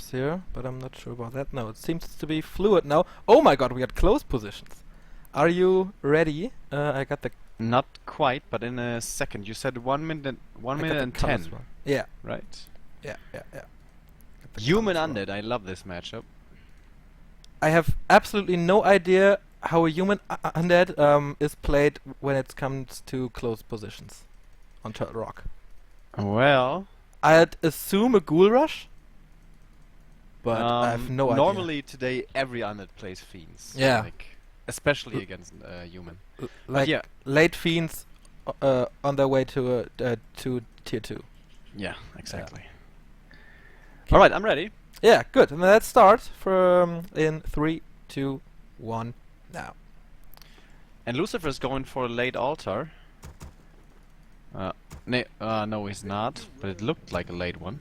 jumps here, but I'm not sure about that. No, it seems to be fluid now. Oh my god, we got close positions. Are you ready? I got the... Not quite, but in a second. You said 1 minute and 10. Yeah. Right. Yeah. Human undead. I love this matchup. I have absolutely no idea how a human undead is played when it comes to close positions on Turtle Rock. Well, I'd assume a ghoul rush, but I have no idea. Normally today every undead plays fiends. Yeah. Especially against human. Like yeah. late fiends on their way to tier 2. Yeah, exactly. Yeah. Alright, I'm ready. Yeah, good. And let's start from in 3, 2, 1, now. And Lucifer's going for a late altar. No, he's not, but it looked like a late one.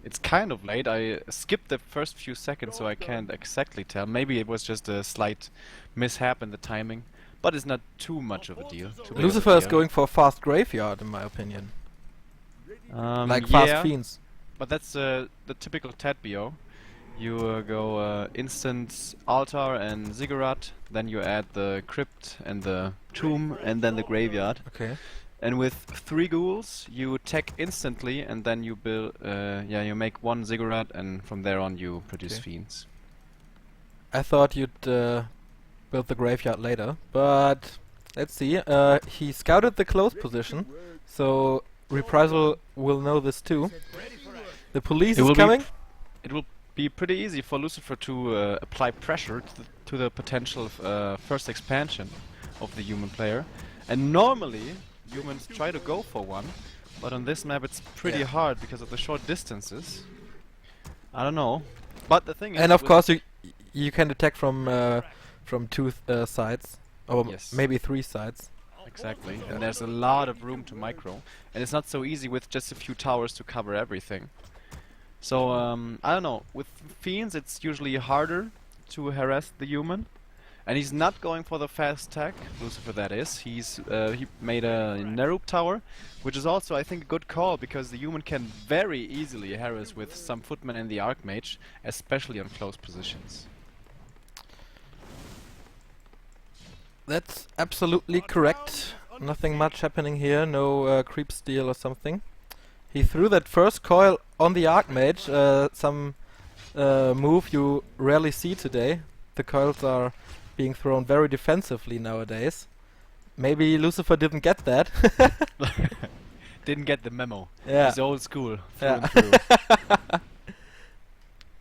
It's kind of late. I skipped the first few seconds, so I can't exactly tell. Maybe it was just a slight mishap in the timing, but it's not too much of a deal. Lucifer is going for a fast graveyard, in my opinion. Like yeah, fast fiends. But that's the typical Ted BO. You go instant altar and ziggurat, then you add the crypt and the tomb, and then the graveyard. Okay. And with 3 ghouls, you tech instantly, and then you build. You make 1 ziggurat, and from there on you produce fiends. I thought you'd build the graveyard later, but let's see. He scouted the close position, so Reprisal will know this too. The police is coming. It will be pretty easy for Lucifer to apply pressure to the potential first expansion of the human player, and normally humans try to go for one, but on this map it's pretty hard because of the short distances. I don't know, but the thing is, and of course you can attack from 2 sides, or maybe 3 sides. Exactly, and there's a lot of room to micro, and it's not so easy with just a few towers to cover everything. So I don't know. With fiends, it's usually harder to harass the human. And he's not going for the fast tech, Lucifer that is. He made a Nerup tower, which is also I think a good call because the human can very easily harass with some footmen and the Archmage, especially on close positions. That's absolutely correct. Nothing much happening here, no creep steal or something. He threw that first coil on the Archmage, some move you rarely see today. The coils are being thrown very defensively nowadays. Maybe Lucifer didn't get that. Didn't get the memo. Yeah. He's old school through and through.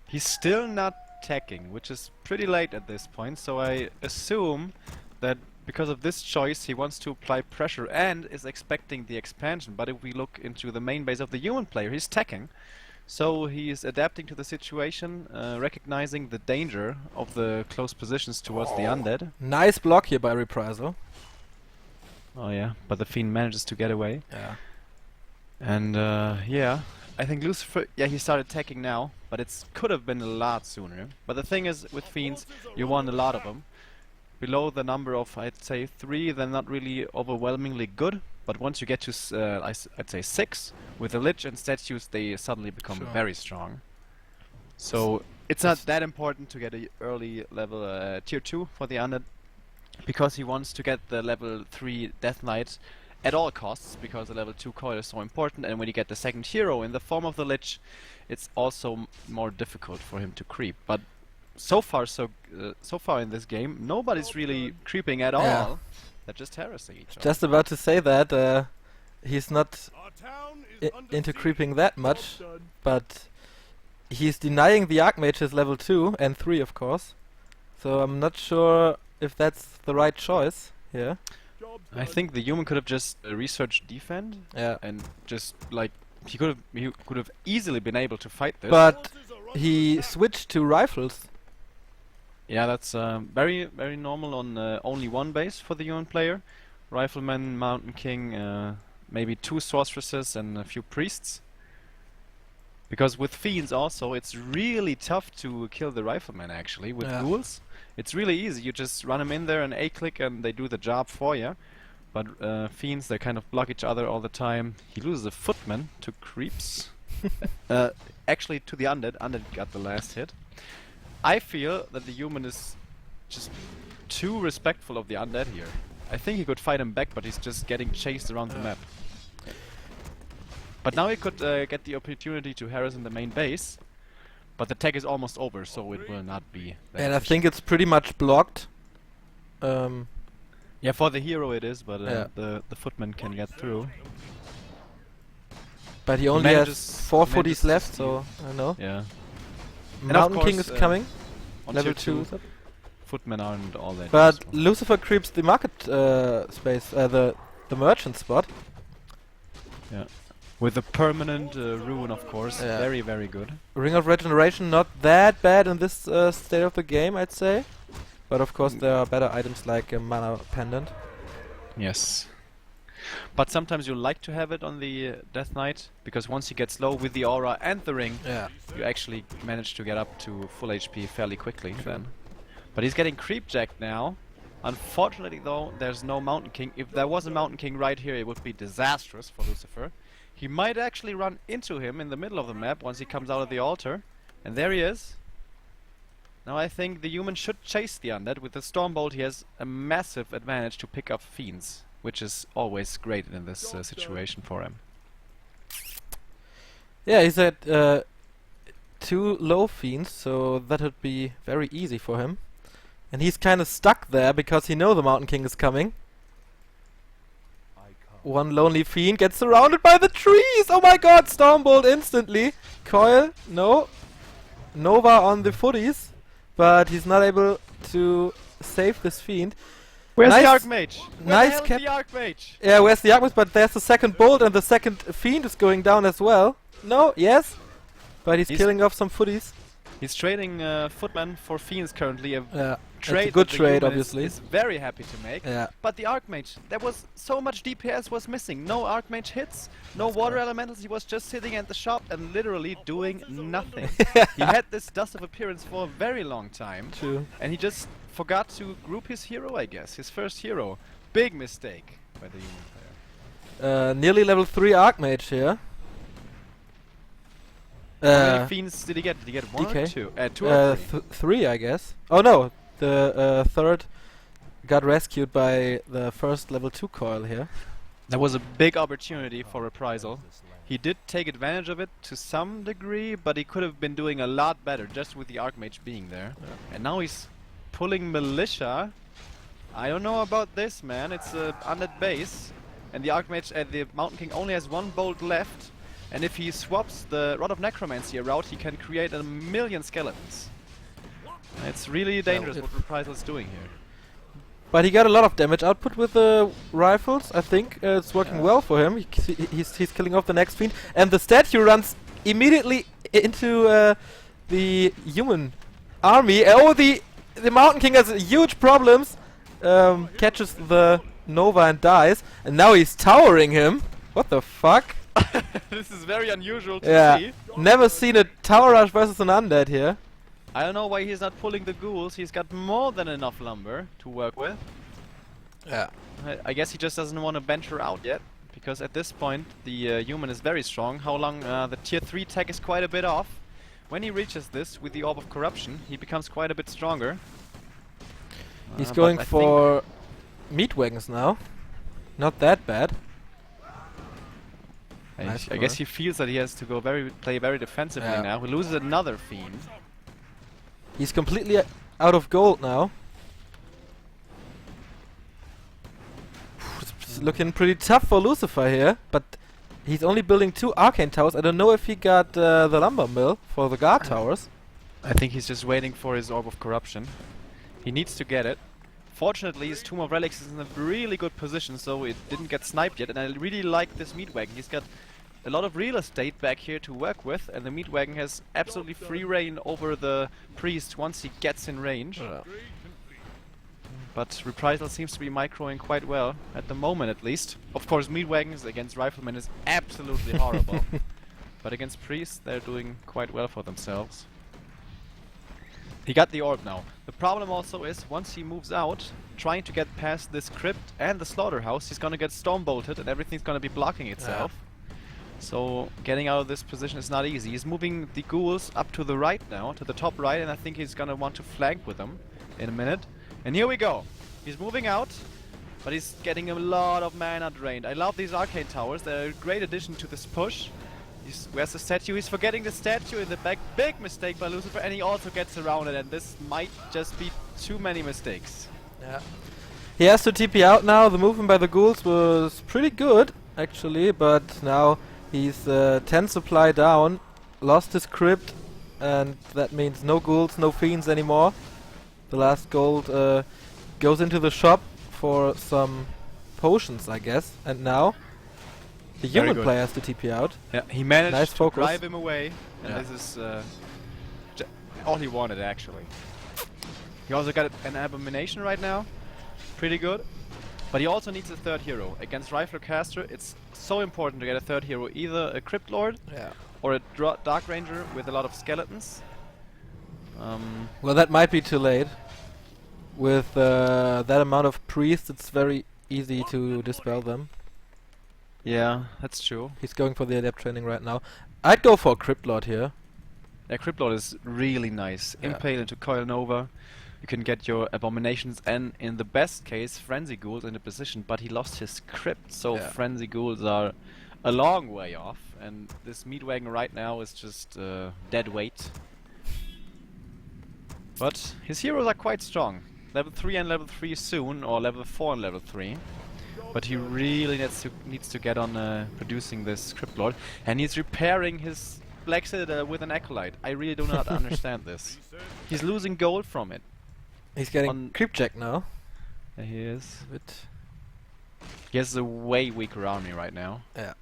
He's still not teching, which is pretty late at this point, so I assume that because of this choice he wants to apply pressure and is expecting the expansion. But if we look into the main base of the human player, he's teching. So he is adapting to the situation, recognizing the danger of the close positions towards the undead. Nice block here by Reprisal. Oh yeah, but the fiend manages to get away. Yeah. And yeah, I think Lucifer, he started attacking now, but it could have been a lot sooner. But the thing is, with fiends, you want a lot of them. Below the number of, I'd say 3, they're not really overwhelmingly good. But once you get to, I'd say 6, with the Lich and statues, they suddenly become very strong. So it's not that important to get a early level tier 2 for the undead, because he wants to get the level 3 Death Knight at all costs, because the level 2 coil is so important, and when you get the second hero in the form of the Lich, it's also more difficult for him to creep. But so far in this game, nobody's really creeping at all. They're just harassing each other. Just about to say that he's not into creeping that much, but he's denying the Archmage's level 2 and 3, of course. So I'm not sure if that's the right choice here. I think the human could have just researched defend, and just like he could have easily been able to fight this. But he switched to rifles. Yeah, that's very normal on only one base for the human player. Rifleman, Mountain King, maybe 2 sorceresses and a few priests. Because with fiends also, it's really tough to kill the rifleman actually. With ghouls, it's really easy. You just run them in there and A-click and they do the job for you. But fiends, they kind of block each other all the time. He loses a footman to creeps. actually to the Undead. Undead got the last hit. I feel that the human is just too respectful of the Undead here. I think he could fight him back, but he's just getting chased around the map. But now he could get the opportunity to harass in the main base, but the tag is almost over, so it will not be that And I think it's pretty much blocked. yeah, for the hero it is, but Yeah. the footman can get through. But he only has manages- 4 manages footies to left, steal. so I know. Yeah. And of Mountain King course, is coming. On Level tier 2. footmen aren't all that But useful. Lucifer creeps the market space, the merchant spot. Yeah. With a permanent ruin, of course. Yeah. Very, very good. Ring of Regeneration not that bad in this state of the game, I'd say. But of course there are better items like a Mana Pendant. Yes. But sometimes you like to have it on the Death Knight, because once you get slow with the aura and the ring, Yeah. you actually manage to get up to full HP fairly quickly then. But he's getting creepjacked now. Unfortunately though, there's no Mountain King. If there was a Mountain King right here, it would be disastrous for Lucifer. He might actually run into him in the middle of the map once he comes out of the altar. And there he is. Now I think the human should chase the Undead. With the Stormbolt he has a massive advantage to pick up Fiends, which is always great in this situation for him. Yeah, he's at 2 low fiends, so that would be very easy for him. And he's kind of stuck there because he knows the Mountain King is coming. One lonely fiend gets surrounded by the trees! Oh my god, Stormbolt instantly! Coil, no. Nova on the footies, but he's not able to save this fiend. Where's Nice- the Archmage? nice Where the hell cap- is the Archmage? Yeah, where's the Archmage? But there's the second bolt and the second fiend is going down as well. No, yes. But he's He's- killing off some footies. He's trading Footman for Fiends currently. A Yeah, trade a good that the trade, human obviously. is very happy to make. Yeah. But the Archmage, there was so much DPS was missing. No Archmage hits, no water elementals. He was just sitting at the shop and literally doing nothing. He had this dust of appearance for a very long time, True. and he just forgot to group his hero, I guess. His first hero. Big mistake by the human player. Nearly level 3 Archmage here. How many Fiends did he get? Did he get one or DK? two? Two or three? 3, I guess. Oh no, the third got rescued by the first level 2 coil here. That was a big opportunity for Reprisal. He did take advantage of it to some degree, but he could have been doing a lot better just with the Archmage being there. And now he's pulling Militia. I don't know about this, man. It's a undead base, and the Archmage, the Mountain King only has 1 bolt left. And if he swaps the Rod of Necromancy around, he can create a million skeletons. It's really dangerous what Reprisal is doing here. But he got a lot of damage output with the rifles. I think it's working well for him. He's killing off the next fiend, and the statue runs immediately into the human army. Oh, the Mountain King has huge problems. Catches the Nova and dies, and now he's towering him. What the fuck? This is very unusual to Yeah, see. never seen a tower rush versus an undead here. I don't know why he's not pulling the ghouls. He's got more than enough lumber to work with. Yeah. I guess he just doesn't want to venture out yet, because at this point the human is very strong. How long the tier 3 tech is quite a bit off. When he reaches this with the Orb of Corruption, he becomes quite a bit stronger. He's But going I think for meat wagons now. Not that bad. Nice I guess he feels that he has to go play very defensively Yeah. now. He loses another fiend. He's completely out of gold now. It's looking pretty tough for Lucifer here, but he's only building 2 arcane towers. I don't know if he got the lumber mill for the guard towers. I think he's just waiting for his Orb of Corruption. He needs to get it. Fortunately, his Tomb of Relics is in a really good position, so it didn't get sniped yet. And I really like this meat wagon. He's got a lot of real estate back here to work with, and the meat wagon has absolutely free reign over the priest once he gets in range. But Reprisal seems to be microing quite well, at the moment at least. Of course, meat wagons against riflemen is absolutely horrible. But against priests, they're doing quite well for themselves. He got the orb now. The problem also is, once he moves out, trying to get past this crypt and the slaughterhouse, he's gonna get storm bolted and everything's gonna be blocking itself. So getting out of this position is not easy. He's moving the ghouls up to the right now, to the top right, and I think he's gonna want to flank with them in a minute. And here we go. He's moving out, but he's getting a lot of mana drained. I love these arcane towers. They're a great addition to this push. Where's the statue? He's forgetting the statue in the back. Big mistake by Lucifer, and he also gets surrounded, and this might just be too many mistakes. Yeah. He has to TP out now. The movement by the ghouls was pretty good, actually, but now he's 10 supply down, lost his crypt, and that means no ghouls, no fiends anymore. The last gold goes into the shop for some potions, I guess, and now the human player has to TP out. Yeah, he managed nice to focus. drive him away, and this is all he wanted, actually. He also got an abomination right now, pretty good. But he also needs a third hero. Against Rifler Caster, it's so important to get a third hero, either a Crypt Lord or a Dark Ranger with a lot of skeletons. Well, that might be too late. With that amount of priests, it's very easy to dispel them. Yeah, that's true. He's going for the adept training right now. I'd go for a Crypt Lord here. Yeah, Crypt Lord is really nice. Impale into Coil Nova. You can get your abominations and, in the best case, Frenzy Ghouls into position, but he lost his crypt, so Frenzy Ghouls are a long way off, and this meat wagon right now is just dead weight. But his heroes are quite strong. Level 3 and level 3 soon, or level 4 and level 3. But he really needs to get on producing this Crypt Lord, and he's repairing his Black Citadel with an Acolyte. I really do not understand this. He's losing gold from it. He's getting creep check now. There he is. He has a way weaker army right now. Yeah.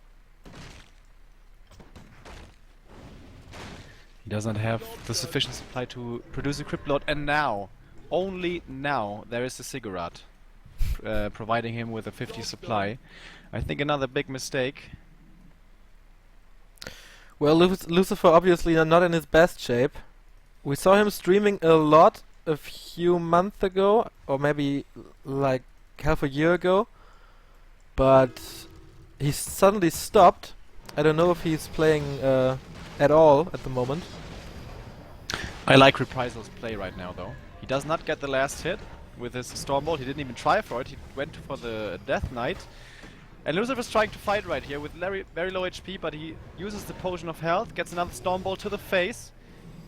He doesn't have the sufficient supply to produce a Crypt Lord, and now, only now, there is a Ziggurat providing him with a 50 supply. I think another big mistake. Well, Lucifer obviously not in his best shape. We saw him streaming a lot a few months ago, or maybe like half a year ago, but he suddenly stopped. I don't know if he's playing at all at the moment. I like Reprisal's play right now, though. He does not get the last hit with his Stormbolt. He didn't even try for it. He went for the Death Knight. And Lucifer's trying to fight right here with very low HP, but he uses the Potion of Health, gets another Stormbolt to the face.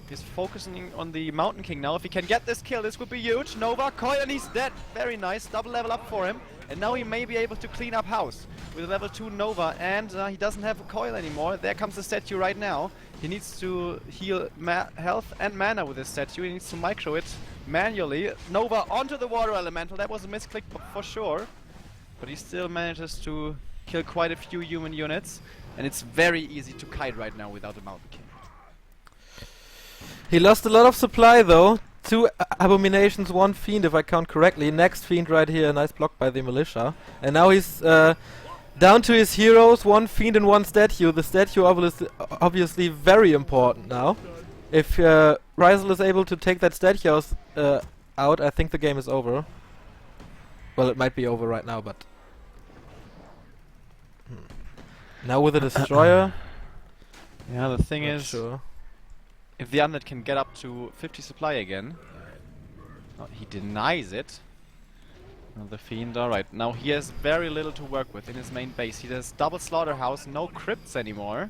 He's focusing on the Mountain King now. If he can get this kill, this would be huge. Nova, Coil, and he's dead. Very nice. Double level up for him. And now he may be able to clean up house with a level 2 Nova, and he doesn't have a Coil anymore. There comes the statue right now. He needs to heal health and mana with this statue. He needs to micro it manually. Nova onto the Water Elemental. That was a misclick for sure. But he still manages to kill quite a few human units. And it's very easy to kite right now without the Mountain King. He lost a lot of supply though. 2 abominations, 1 fiend if I count correctly. Next fiend right here, nice block by the militia. And now he's down to his heroes, 1 fiend and 1 statue. The statue obviously very important now. If Reprisal is able to take that statue out, I think the game is over. Well, it might be over right now, but now with the destroyer. Yeah, the thing is, sure. If the Undead can get up to 50 supply again, he denies it. The Fiend, alright. Now he has very little to work with in his main base. He has double Slaughterhouse, no crypts anymore.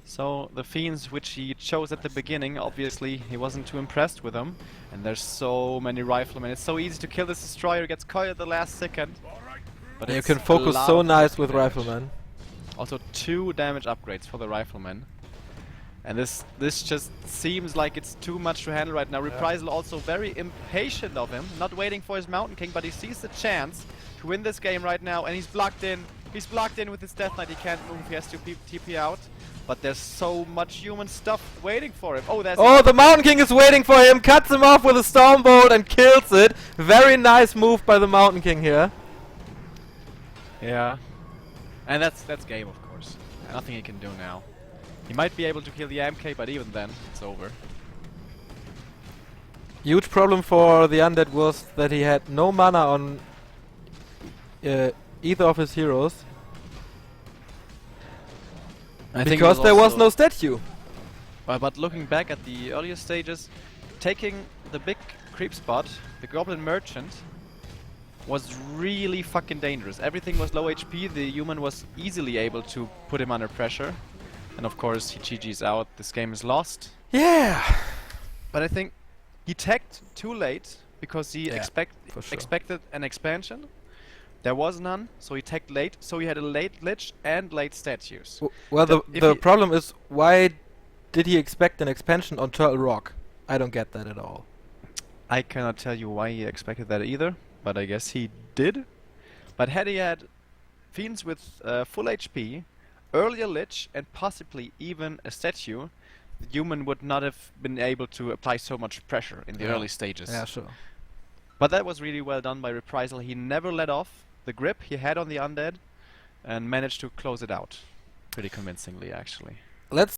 So the Fiends, which he chose at the beginning, obviously he wasn't too impressed with them. And there's so many Riflemen. It's so easy to kill this Destroyer, gets coiled at the last second. But you can focus so nice with Riflemen. Also 2 damage upgrades for the Riflemen. And this just seems like it's too much to handle right now. Reprisal also very impatient of him, not waiting for his Mountain King, but he sees the chance to win this game right now, and he's blocked in. He's blocked in with his Death Knight. He can't move. He has to TP out. But there's so much human stuff waiting for him. Oh, there's the Mountain King is waiting for him. Cuts him off with a Stormbolt and kills it. Very nice move by the Mountain King here. Yeah, and that's game, of course. Nothing he can do now. He might be able to kill the MK, but even then, it's over. Huge problem for the Undead was that he had no mana on either of his heroes. I think it Because there was also- no statue. But looking back at the earlier stages, taking the big creep spot, the Goblin Merchant, was really fucking dangerous. Everything was low HP, the human was easily able to put him under pressure. And of course, he GG's out, this game is lost. Yeah. But I think he tagged too late because he Yeah, for sure. expected an expansion. There was none, so he tagged late, so he had a late lich and late statues. Well, If the he- problem is, why did he expect an expansion on Turtle Rock? I don't get that at all. I cannot tell you why he expected that either, but I guess he did. But had he had fiends with full HP, earlier lich, and possibly even a statue, the human would not have been able to apply so much pressure in the Yeah. early stages. Yeah, sure. But that was really well done by Reprisal. He never let off the grip he had on the undead and managed to close it out pretty convincingly, actually. Let's